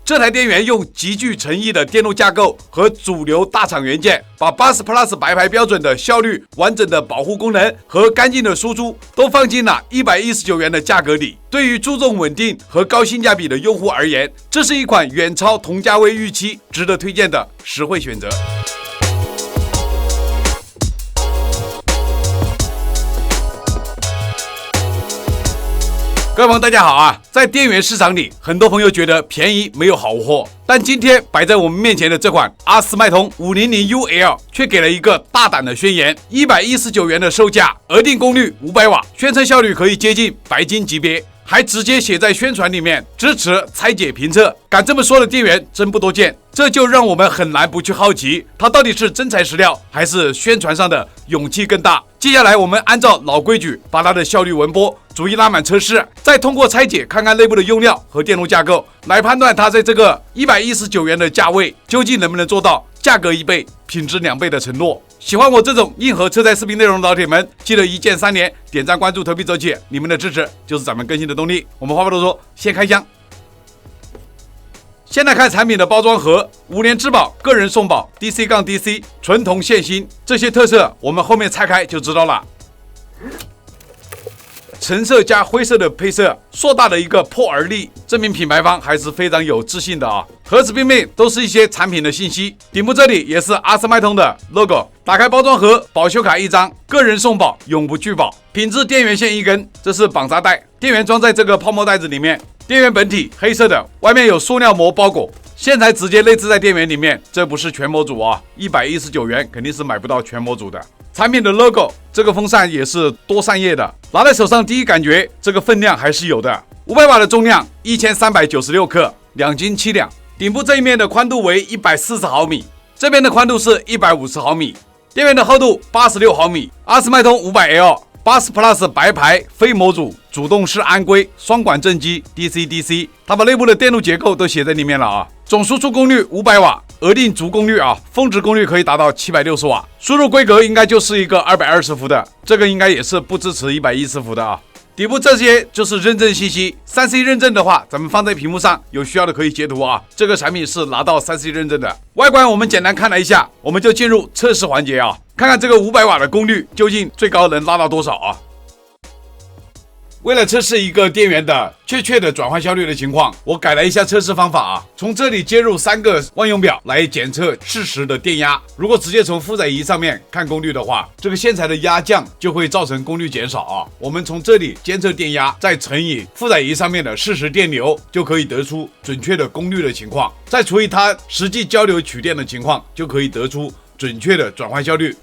这台电源用极具诚意的电路架构和主流大厂元件，把80 Plus 白牌标准的效率、完整的保护功能和干净的输出都放进了119元的价格里。对于注重稳定和高性价比的用户而言，这是一款远超同价位预期、值得推荐的实惠选择。各位朋友大家好啊！在电源市场里，很多朋友觉得便宜没有好货，但今天摆在我们面前的这款阿斯麦通 500UL 却给了一个大胆的宣言：119元的售价，额定功率500瓦，宣称效率可以接近白金级别，还直接写在宣传里面支持拆解评测。敢这么说的店员真不多见，这就让我们很难不去好奇，它到底是真材实料，还是宣传上的勇气更大？接下来我们按照老规矩，把它的效率文波逐一拉满测试，再通过拆解看看内部的用料和电路架构，来判断它在这个119元的价位究竟能不能做到价格1倍、品质2倍的承诺。喜欢我这种硬核车载视频内容的老铁们，记得一键3连，点赞、关注、投币走起，你们的支持就是咱们更新的动力。我们话不多说，先开箱。先来看产品的包装盒，5年质保，个人送保 DC-DC 纯铜线芯，这些特色我们后面拆开就知道了。橙色加灰色的配色，硕大的一个破而立，证明品牌方还是非常有自信的啊。盒子背面都是一些产品的信息，顶部这里也是阿斯麦通的 logo。打开包装盒，保修卡1张，个人送保，永不拒保。品质电源线1根，这是绑扎带，电源装在这个泡沫袋子里面。电源本体黑色的，外面有塑料膜包裹，线材直接内置在电源里面，这不是全模组啊，119元肯定是买不到全模组的。产品的 logo， 这个风扇也是多扇叶的，拿在手上第一感觉这个分量还是有的。500瓦的重量1396克，2斤7两。顶部这一面的宽度为140毫米，这边的宽度是150毫米。电源的厚度86毫米，阿斯麦通 500L。80 Plus 白牌非模组，主动式安规，双管正机 DC-DC， 它把内部的电路结构都写在里面了啊。总输出功率500瓦，额定足功率啊，峰值功率可以达到760瓦。输入规格应该就是一个220伏的，这个应该也是不支持110伏的啊。底部这些就是认证信息，3C 认证的话，咱们放在屏幕上，有需要的可以截图啊。这个产品是拿到3C 认证的。外观我们简单看了一下，我们就进入测试环节啊，看看这个500瓦的功率究竟最高能拉到多少啊。为了测试一个电源的确切的转换效率的情况，我改了一下测试方法啊。从这里接入3个万用表来检测适时的电压。如果直接从负载仪上面看功率的话，这个线材的压降就会造成功率减少啊。我们从这里监测电压，再乘以负载仪上面的适时电流，就可以得出准确的功率的情况，再除以它实际交流取电的情况，就可以得出准确的转换效率。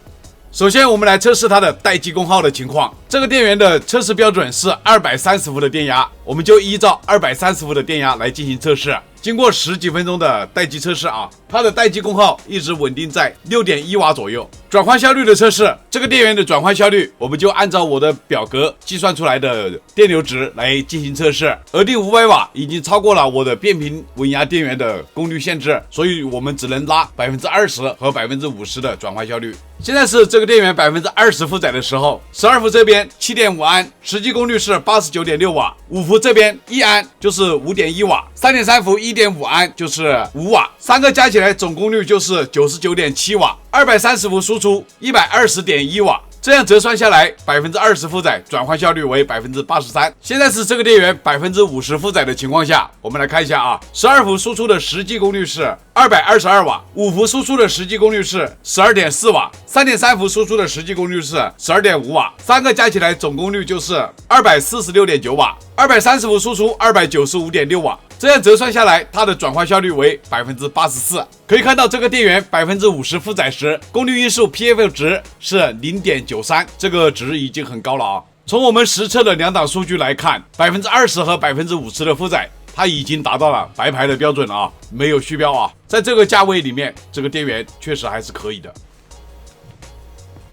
首先我们来测试它的待机功耗的情况。这个电源的测试标准是230伏的电压，我们就依照230伏的电压来进行测试。经过10几分钟的待机测试啊，它的待机功耗一直稳定在 6.1 瓦左右。转换效率的测试，这个电源的转换效率，我们就按照我的表格计算出来的电流值来进行测试。额定500瓦已经超过了我的变频稳压电源的功率限制，所以我们只能拉 20% 和 50% 的转换效率。现在是这个电源 20% 负载的时候，12伏这边 7.5 安，实际功率是 89.6 瓦，5伏这边1安就是 5.1 瓦，3.3伏 1.5 安就是5瓦，3个加起来总功率就是 99.7 瓦，230伏输出 120.1 瓦。这样折算下来 20% 负载转换效率为 83%。现在是这个电源 50% 负载的情况下，我们来看一下啊，12伏输出的实际功率是222瓦，5伏输出的实际功率是 12.4 瓦，3.3伏输出的实际功率是 12.5 瓦，3个加起来总功率就是246.9瓦，230伏输出 295.6 瓦。这样折算下来，它的转换效率为 84%。可以看到这个电源 50% 负载时，功率因数 PF 值是 0.93， 这个值已经很高了啊。从我们实测的2档数据来看， 20% 和 50% 的负载，它已经达到了白牌的标准了啊，没有虚标啊。在这个价位里面，这个电源确实还是可以的。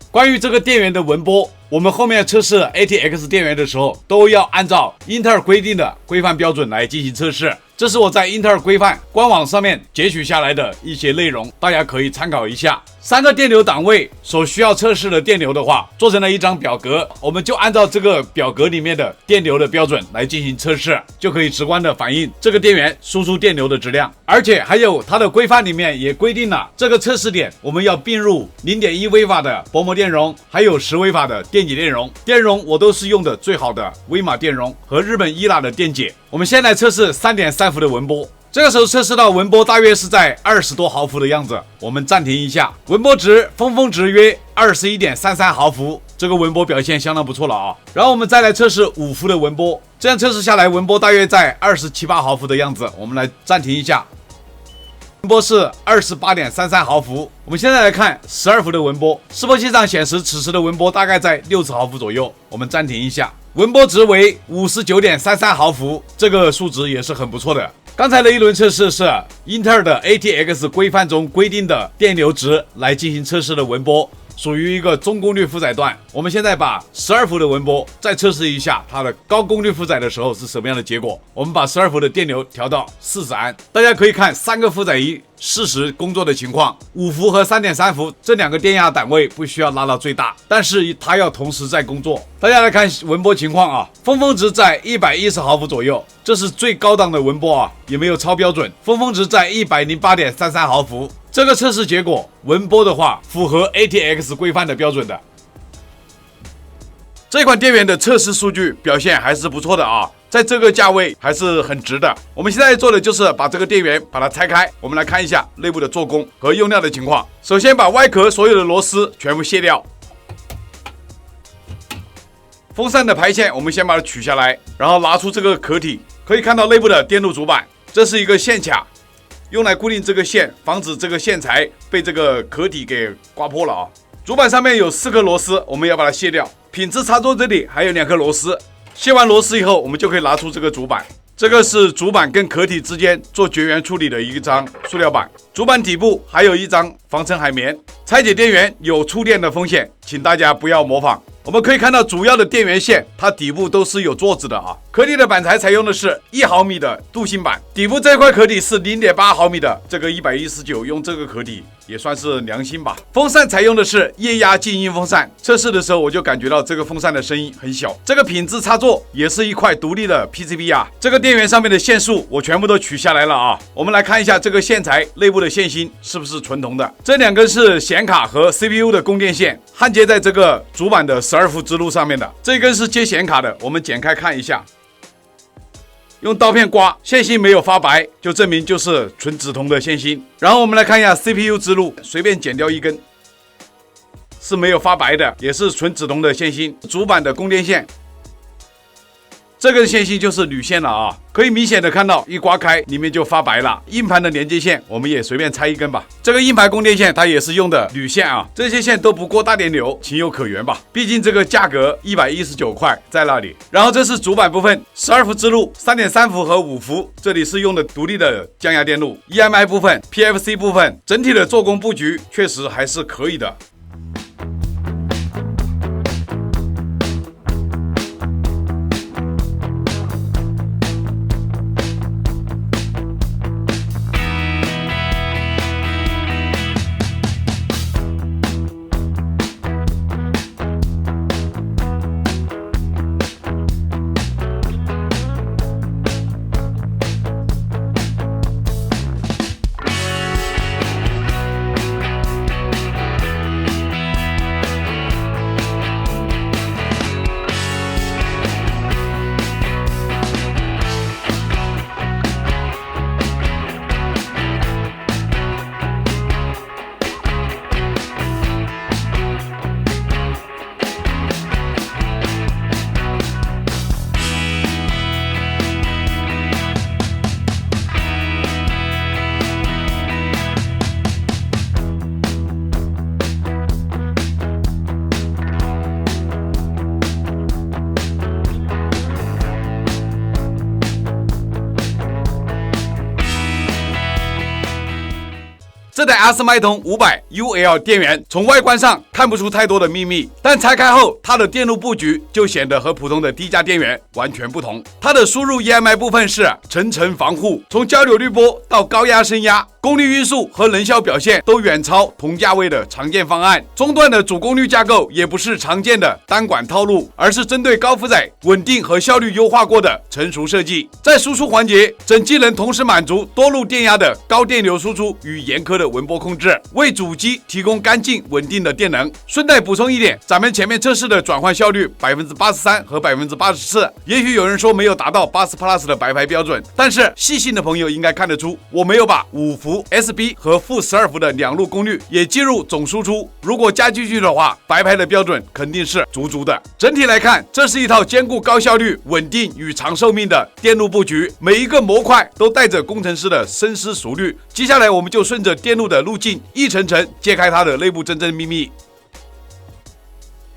关于这个电源的文波，我们后面测试 ATX 电源的时候，都要按照英特尔规定的规范标准来进行测试。这是我在英特尔规范官网上面截取下来的一些内容，大家可以参考一下。3个电流档位所需要测试的电流的话，做成了一张表格，我们就按照这个表格里面的电流的标准来进行测试，就可以直观的反映这个电源输出电流的质量。而且还有它的规范里面也规定了这个测试点我们要并入0.1微瓦的薄膜电容，还有10微瓦的电解电容。电容我都是用的最好的威马电容和日本伊拉的电解。我们先来测试 3.3 伏的文波。这个时候测试到文波大约是在20多毫伏的样子，我们暂停一下，文波值峰值约 21.33 毫伏，这个文波表现相当不错了啊。然后我们再来测试5伏的文波，这样测试下来文波大约在27、8毫伏的样子，我们来暂停一下，文波是 28.33 毫伏。我们现在来看12伏的文波，示波器上显示此时的文波大概在60毫伏左右，我们暂停一下，文波值为 59.33 毫伏，这个数值也是很不错的。刚才的一轮测试是英特尔的 ATX 规范中规定的电流值来进行测试的文波，属于一个中功率负载段。我们现在把12伏的文波再测试一下它的高功率负载的时候是什么样的结果。我们把12伏的电流调到40安，大家可以看3个负载仪适时工作的情况。5伏和 3.3 伏这2个电压档位不需要拉到最大，但是它要同时在工作。大家来看文波情况啊，峰值在110毫伏左右，这是最高档的文波啊，也没有超标准。峰值在 108.33 毫伏，这个测试结果文波的话符合 ATX 规范的标准的。这款电源的测试数据表现还是不错的啊，在这个价位还是很值的。我们现在做的就是把这个电源把它拆开，我们来看一下内部的做工和用料的情况。首先把外壳所有的螺丝全部卸掉，风扇的排线我们先把它取下来，然后拿出这个壳体，可以看到内部的电路主板，这是一个线卡，用来固定这个线，防止这个线材被这个壳体给刮破了啊。主板上面有4颗螺丝，我们要把它卸掉。品质插座这里还有2颗螺丝，卸完螺丝以后，我们就可以拿出这个主板。这个是主板跟壳体之间做绝缘处理的一张塑料板，主板底部还有一张防尘海绵。拆解电源有触电的风险，请大家不要模仿。我们可以看到主要的电源线，它底部都是有座子的啊。壳体的板材采用的是1毫米的镀锌板，底部这块壳体是 0.8 毫米的，这个119用这个壳体也算是良心吧。风扇采用的是液压静音风扇，测试的时候我就感觉到这个风扇的声音很小。这个品质插座也是一块独立的 PCB 啊。这个电源上面的线束我全部都取下来了啊。我们来看一下这个线材内部的线芯是不是纯铜的。这2根是显卡和 CPU 的供电线，焊接在这个主板的12伏支路上面的。这根是接显卡的，我们剪开看一下。用刀片刮，线芯没有发白，就证明就是纯紫铜的线芯。然后我们来看一下 CPU 支路，随便剪掉一根，是没有发白的，也是纯紫铜的线芯。主板的供电线，这根线芯就是铝线了啊，可以明显的看到一刮开里面就发白了。硬盘的连接线我们也随便拆一根吧。这个硬盘供电线它也是用的铝线啊，这些线都不过大电流，情有可原吧，毕竟这个价格119块在那里。然后这是主板部分，12伏支路、3.3伏和5伏，这里是用的独立的降压电路。EMI 部分、PFC 部分，整体的做工布局确实还是可以的。这台阿斯麦通500 UL 电源从外观上看不出太多的秘密，但拆开后它的电路布局就显得和普通的低价电源完全不同。它的输入 EMI 部分是层层防护，从交流滤波到高压升压功率运输和能效表现都远超同价位的常见方案。中段的主功率架构也不是常见的单管套路，而是针对高负载、稳定和效率优化过的成熟设计。在输出环节，整机能同时满足多路电压的高电流输出与严苛的文波控制，为主机提供干净稳定的电能。顺带补充一点，咱们前面测试的转换效率83%和84%，也许有人说没有达到80 Plus 的白牌标准，但是细心的朋友应该看得出，我没有把5伏 SB 和负12伏的两路功率也计入总输出，如果加进去的话，白牌的标准肯定是足足的。整体来看，这是一套兼顾高效率、稳定与长寿命的电路布局，每一个模块都带着工程师的深思熟虑。接下来我们就顺着电路的路径一层层揭开它的内部真正秘密。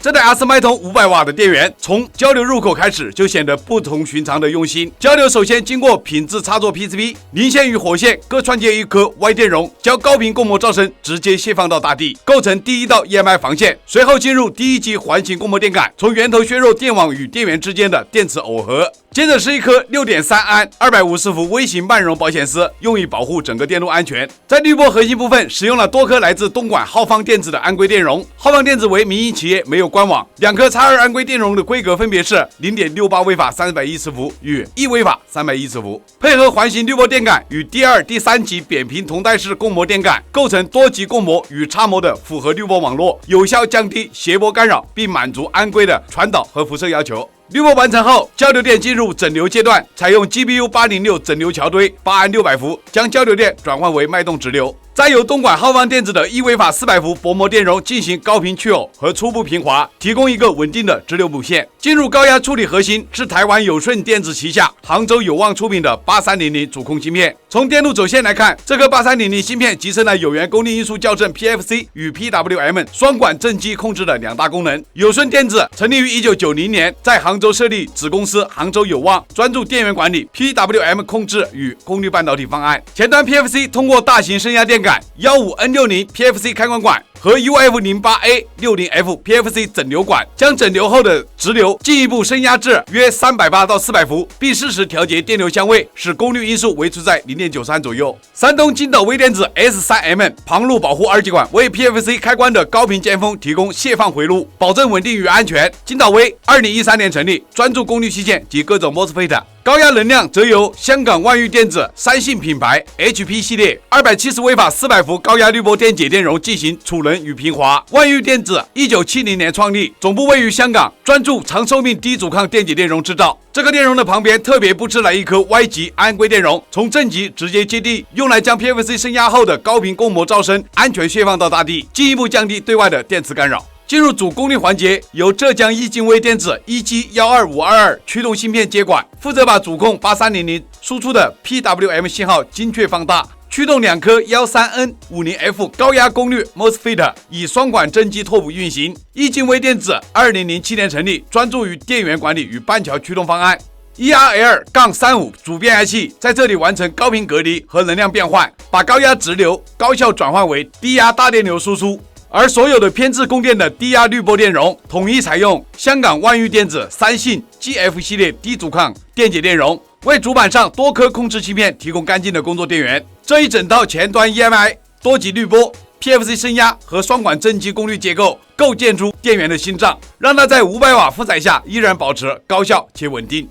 这台阿斯麦通500瓦的电源，从交流入口开始就显得不同寻常的用心。交流首先经过品质插座 PCB， 零线与火线各串接一颗 Y 电容，将高频供膜噪声直接泄放到大地，构成第一道 EMI 防线。随后进入第一级环形供膜电感，从源头削弱电网与电源之间的电磁耦合。接着是一颗 6.3 安250伏微型半容保险丝，用以保护整个电路安全。在滤波核心部分，使用了多颗来自东莞浩方电子的安规电容。浩方电子为民营企业，没有官网。两颗X2安规电容的规格分别是 0.68 微法310伏与1微法310伏，配合环形滤波电感与第2、第3级扁平同带式供膜电感，构成多级供膜与插膜的复合滤波网络，有效降低谐波干扰，并满足安规的传导和辐射要求。滤波完成后，交流电进入整流阶段，采用 GBU 806整流桥堆8安600伏，将交流电转换为脉动直流。再由东莞浩方电子的1微法400伏薄膜电容进行高频去耦和初步平滑，提供一个稳定的直流母线。进入高压处理核心是台湾友顺电子旗下杭州有望出品的8300主控芯片。从电路走线来看，这颗8300芯片集成了有源功率因素校正 PFC 与 PWM 双管正极控制的两大功能。友顺电子成立于1990年，在杭州设立子公司杭州有望，专注电源管理、PWM 控制与功率半导体方案。前端 PFC 通过大型升压电感 15N60 PFC 开关管和 UF08A 60F PFC 整流管，将整流后的直流进一步升压至约380到400伏，并适时调节电流相位，使功率因数维持在 0.93 左右。山东金岛微电子 S3M 旁路保护二极管为 PFC 开关的高频尖峰提供泄放回路，保证稳定与安全。金岛微2013年成立，专注功率器件及各种 MOSFET。高压能量则由香港万裕电子三信品牌 HP 系列270微法400伏高压滤波电解电容进行储能与平滑。万裕电子1970年创立，总部位于香港，专注长寿命低阻抗电解电容制造。这个电容的旁边特别布置了一颗 Y 级安规电容，从正极直接接地，用来将 PFC 升压后的高频供膜噪声安全泄放到大地，进一步降低对外的电磁干扰。进入主功率环节，由浙江易晶微电子1G12522驱动芯片接管，负责把主控8300输出的 PWM 信号精确放大，驱动两颗 13N50F 高压功率 MOSFET 以双管正极拓扑运行。易晶微电子2007年成立，专注于电源管理与半桥驱动方案。ERL-35 主变压器在这里完成高频隔离和能量变换，把高压直流高效转换为低压大电流输出。而所有的偏置供电的低压滤波电容统一采用香港万裕电子三信 GF 系列低阻抗电解电容，为主板上多颗控制芯片提供干净的工作电源。这一整套前端 EMI 多级滤波、PFC 升压和双管正极功率结构，构建出电源的心脏，让它在500瓦负载下依然保持高效且稳定。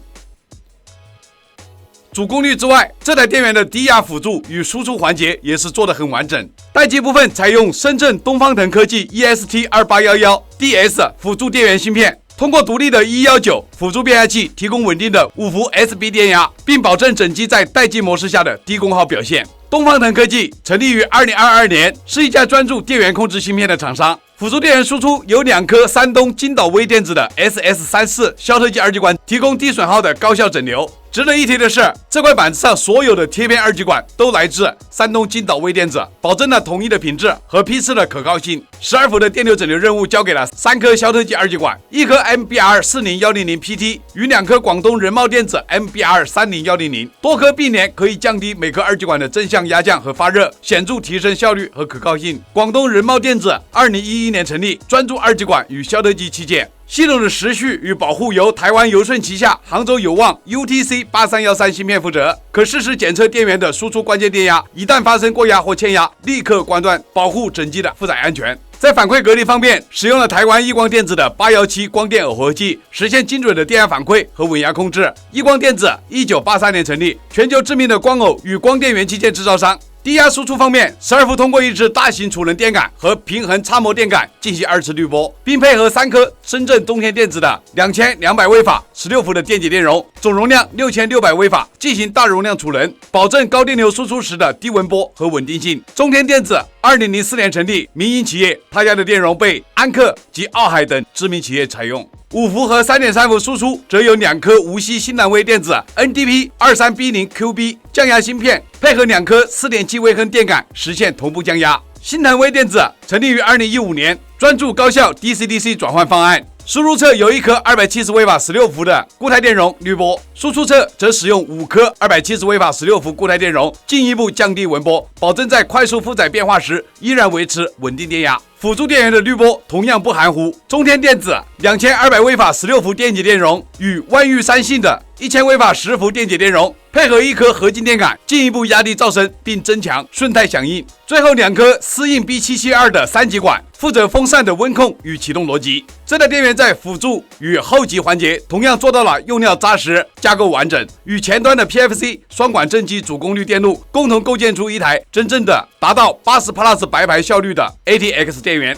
主功率之外，这台电源的低压辅助与输出环节也是做得很完整。待机部分采用深圳东方腾科技 EST2811 DS 辅助电源芯片，通过独立的119辅助变压器提供稳定的5伏 SB 电压，并保证整机在待机模式下的低功耗表现。东方腾科技成立于2022年，是一家专注电源控制芯片的厂商。辅助电源输出由两颗山东金岛微电子的 SS34 肖特级二极管提供低损耗的高效整流。值得一提的是，这块板子上所有的贴片二极管都来自山东金岛微电子，保证了统一的品质和批次的可靠性。12伏的电流整流任务交给了3颗肖特级二极管，一颗 MBR40100PT 与2颗广东人贸电子 MBR30100，多颗并联可以降低每颗二极管的正向压降和发热，显著提升效率和可靠性。广东人贸电子2011年成立，专注二极管与肖特级器件。系统的时序与保护由台湾邮顺旗下杭州有望 UTC8313 芯片负责，可实时检测电源的输出关键电压，一旦发生过压或欠压，立刻关断，保护整机的负载安全。在反馈隔离方面，使用了台湾亿光电子的817光电耦合器，实现精准的电压反馈和稳压控制。亿光电子1983年成立，全球知名的光耦与光电元器件制造商。低压输出方面，12伏通过一支大型储能电感和平衡插模电感进行2次滤波，并配合3颗深圳东天电子的2200微法16伏的电解电容，总容量6600微法，进行大容量储能，保证高电流输出时的低温波和稳定性。中天电子2004年成立，民营企业，他家的电容被安克及奥海等知名企业采用。5伏和3.3伏输出则有2颗无锡新南威电子 NDP23B0QB 降压芯片，配合2颗4.7微亨电感，实现同步降压。新南威电子成立于2015年，专注高效 DC-DC 转换方案。输入侧有1颗270微瓦16伏的固态电容滤波，输出侧则使用5颗270微瓦16伏固态电容，进一步降低温波，保证在快速负载变化时依然维持稳定电压。辅助电源的滤波同样不含糊，中天电子2200微法16伏电解电容与万裕三信的1000微法10伏电解电容，配合1颗合金电感，进一步压低噪声并增强顺态响应。最后2颗思应 B772的3极管，负责风扇的温控与启动逻辑。这台电源在辅助与后级环节同样做到了用料扎实、架构完整，与前端的 PFC 双管正极主功率电路共同构建出一台真正的达到80+ 白牌效率的 ATX 电源。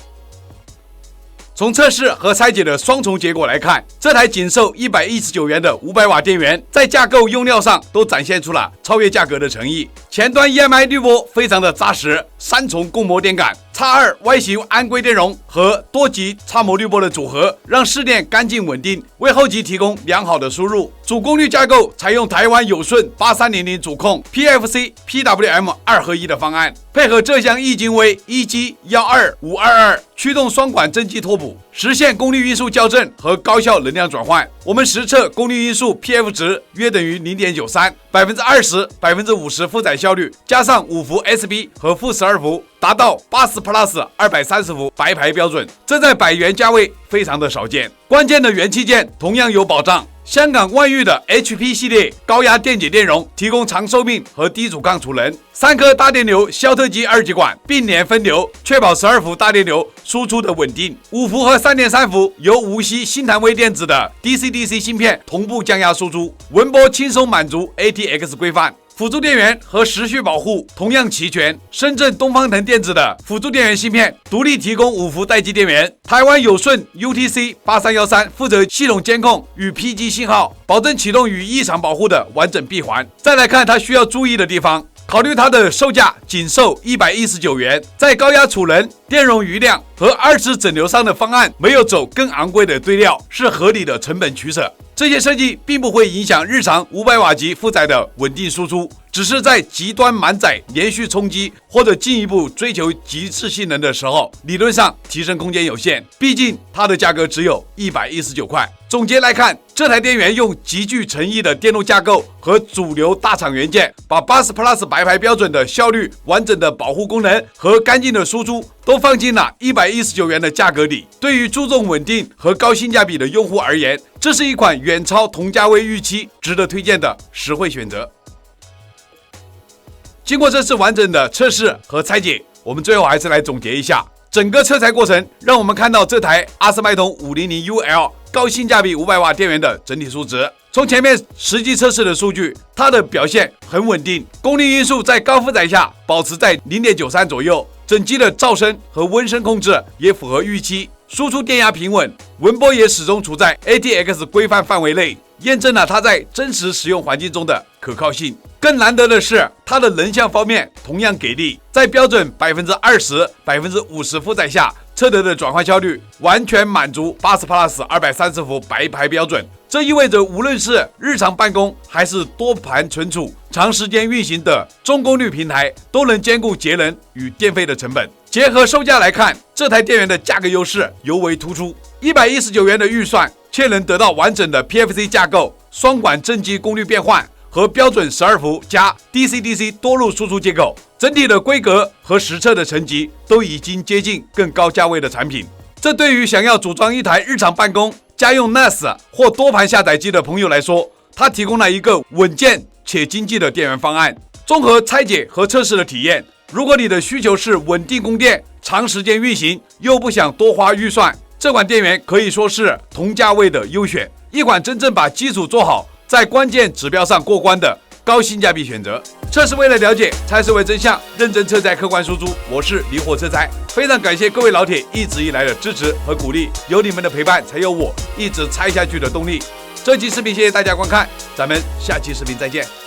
从测试和拆解的双重结果来看，这台仅售119元的500瓦电源，在架构用料上都展现出了超越价格的诚意。前端 EMI 滤波非常的扎实，3重共膜电感，X2 Y 型安规电容和多级插模滤波的组合，让试电干净稳定，为后级提供良好的输入。主功率架构采用台湾友顺8300主控 PFC PWM 2合1的方案，配合浙江易经威 EG12522驱动双管正极拓扑，实现功率因数校正和高效能量转换。我们实测功率因数 PF 值约等于 0.93%，20%、50%负载效率，加上5伏 SB 和负12伏，达到80+ 230伏白牌标准，这在100元价位非常的少见。关键的元器件同样有保障。香港万裕的 HP 系列高压电解电容提供长寿命和低阻抗储能，3颗大电流肖特基2极管并联分流，确保12伏大电流输出的稳定。5伏和3.3伏由无锡新南威电子的 DC-DC 芯片同步降压输出，温波轻松满足 ATX 规范。辅助电源和时序保护同样齐全。深圳东方腾电子的辅助电源芯片独立提供5伏待机电源，台湾友顺 UTC8313 负责系统监控与 PG 信号，保证启动与异常保护的完整闭环。再来看它需要注意的地方。考虑它的售价仅售119元，在高压储能、电容余量和2次整流上的方案没有走更昂贵的堆料，是合理的成本取舍。这些设计并不会影响日常500瓦级负载的稳定输出，只是在极端满载连续冲击或者进一步追求极致性能的时候，理论上提升空间有限，毕竟它的价格只有119块。总结来看，这台电源用极具诚意的电路架构和主流大厂元件，把80+ 白牌标准的效率、完整的保护功能和干净的输出都放进了119元的价格里。对于注重稳定和高性价比的用户而言，这是一款远超同价位预期、值得推荐的实惠选择。经过这次完整的测试和拆解，我们最后还是来总结一下整个测拆过程，让我们看到这台阿斯麦通 500UL 高性价比500瓦电源的整体数值。从前面实际测试的数据，它的表现很稳定，功率因数在高负载下保持在 0.93 左右，整机的噪声和温声控制也符合预期，输出电压平稳，温波也始终处在 ATX 规范范围内，验证了它在真实使用环境中的可靠性。更难得的是，它的能效方面同样给力，在标准 20%、50% 负载下测得的转换效率完全满足80+ 230伏白牌标准。这意味着无论是日常办公还是多盘存储、长时间运行的中功率平台，都能兼顾节能与电费的成本。结合售价来看，这台电源的价格优势尤为突出。119元的预算，却能得到完整的 PFC 架构、双管正极功率变换和标准12伏加 DC-DC 多路输出结构，整体的规格和实测的层级都已经接近更高价位的产品。这对于想要组装一台日常办公、家用 NAS 或多盘下载机的朋友来说，它提供了一个稳健且经济的电源方案。综合拆解和测试的体验，如果你的需求是稳定供电、长时间运行，又不想多花预算，这款电源可以说是同价位的优选，一款真正把基础做好，在关键指标上过关的高性价比选择。测试为了了解，才是为真相，认真车载客观输出。我是离火车载，非常感谢各位老铁一直以来的支持和鼓励，有你们的陪伴，才有我一直拆下去的动力。这期视频谢谢大家观看，咱们下期视频再见。